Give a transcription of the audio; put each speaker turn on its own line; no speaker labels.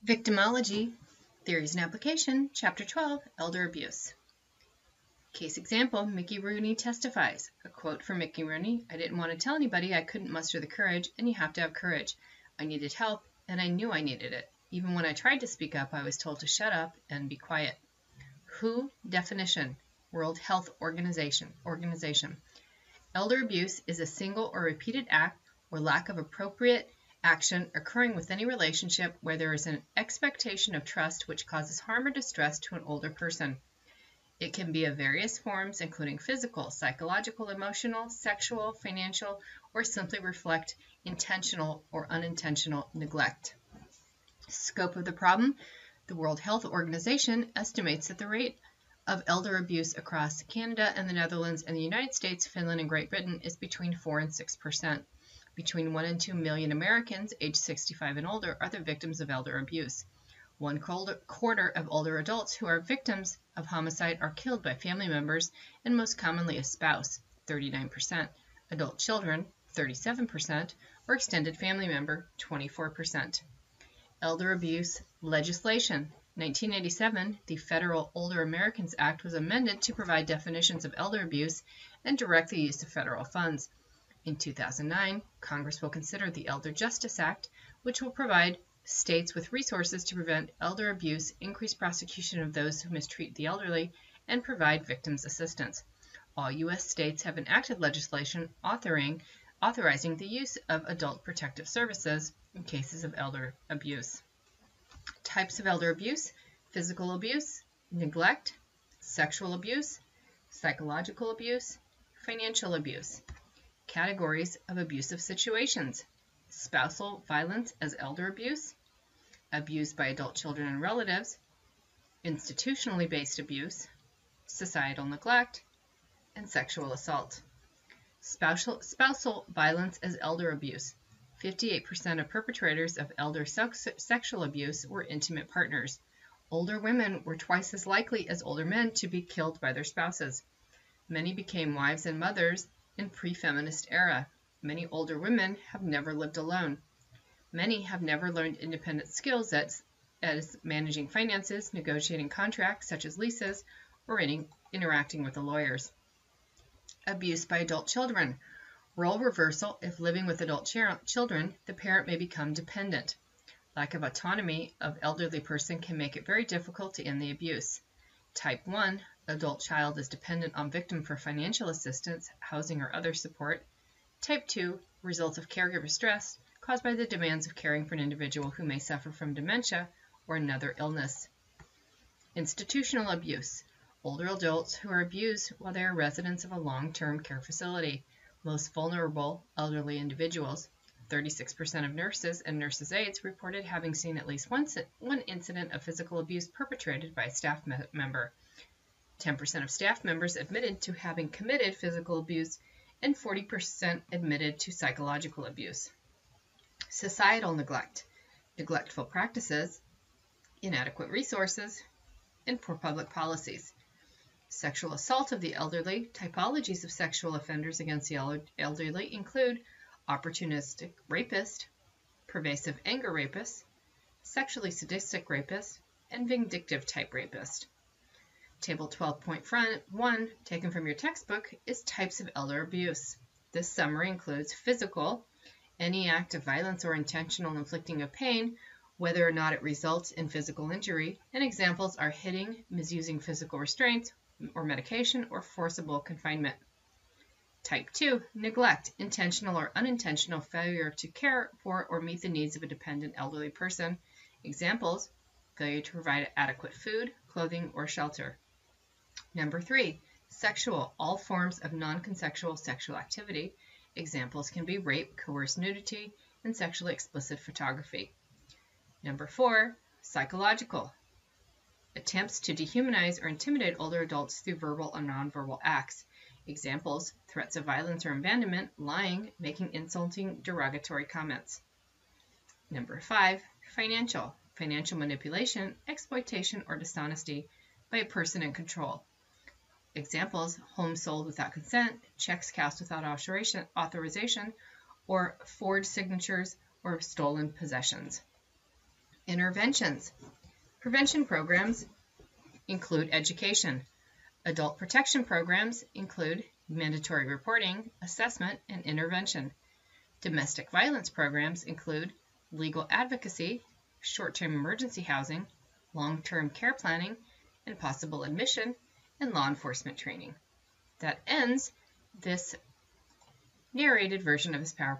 Victimology, Theories and Application, Chapter 12, Elder Abuse. Case example, Mickey Rooney testifies. A quote from Mickey Rooney, "I didn't want to tell anybody I couldn't muster the courage, and you have to have courage. I needed help, and I knew I needed it. Even when I tried to speak up, I was told to shut up and be quiet." WHO definition, World Health Organization. Elder abuse is a single or repeated act or lack of appropriate action occurring with any relationship where there is an expectation of trust which causes harm or distress to an older person. It can be of various forms, including physical, psychological, emotional, sexual, financial, or simply reflect intentional or unintentional neglect. Scope of the problem. The World Health Organization estimates that the rate of elder abuse across Canada and the Netherlands and the United States, Finland, and Great Britain is between 4 and 6%. Between 1 and 2 million Americans aged 65 and older are the victims of elder abuse. 1/4 of older adults who are victims of homicide are killed by family members, and most commonly a spouse, 39%, adult children, 37%, or extended family member, 24%. Elder abuse legislation. 1987, the Federal Older Americans Act was amended to provide definitions of elder abuse and direct the use of federal funds. In 2009, Congress will consider the Elder Justice Act, which will provide states with resources to prevent elder abuse, increase prosecution of those who mistreat the elderly, and provide victims assistance. All U.S. states have enacted legislation authorizing the use of adult protective services in cases of elder abuse. Types of elder abuse: physical abuse, neglect, sexual abuse, psychological abuse, financial abuse. Categories of abusive situations: spousal violence as elder abuse, abuse by adult children and relatives, institutionally based abuse, societal neglect, and sexual assault. Spousal violence as elder abuse. 58% of perpetrators of elder sexual abuse were intimate partners. Older women were twice as likely as older men to be killed by their spouses. Many became wives and mothers in pre-feminist era. Many older women have never lived alone. Many have never learned independent skills as managing finances, negotiating contracts such as leases, or interacting with the lawyers. Abuse by adult children. Role reversal. If living with adult children, the parent may become dependent. Lack of autonomy of elderly person can make it very difficult to end the abuse. Type 1. Adult child is dependent on victim for financial assistance, housing, or other support. Type 2. Result of caregiver stress caused by the demands of caring for an individual who may suffer from dementia or another illness. Institutional abuse. Older adults who are abused while they are residents of a long-term care facility. Most vulnerable elderly individuals. 36% of nurses and nurses' aides reported having seen at least one incident of physical abuse perpetrated by a staff member. 10% of staff members admitted to having committed physical abuse, and 40% admitted to psychological abuse. Societal neglect. Neglectful practices, inadequate resources, and poor public policies. Sexual assault of the elderly. Typologies of sexual offenders against the elderly include opportunistic rapist, pervasive anger rapist, sexually sadistic rapist, and vindictive type rapist. Table 12.1, taken from your textbook, is types of elder abuse. This summary includes physical, any act of violence or intentional inflicting of pain, whether or not it results in physical injury, and examples are hitting, misusing physical restraints or medication, or forcible confinement. Type 2, neglect, intentional or unintentional failure to care for or meet the needs of a dependent elderly person. Examples, failure to provide adequate food, clothing, or shelter. Number 3, sexual, all forms of non-consensual sexual activity. Examples can be rape, coerced nudity, and sexually explicit photography. Number 4, psychological, attempts to dehumanize or intimidate older adults through verbal or nonverbal acts. Examples, threats of violence or abandonment, lying, making insulting, derogatory comments. Number 5, financial manipulation, exploitation, or dishonesty by a person in control. Examples, homes sold without consent, checks cashed without authorization, or forged signatures or stolen possessions. Interventions. Prevention programs include education. Adult protection programs include mandatory reporting, assessment, and intervention. Domestic violence programs include legal advocacy, short-term emergency housing, long-term care planning, and possible admission, and law enforcement training. That ends this narrated version of his PowerPoint.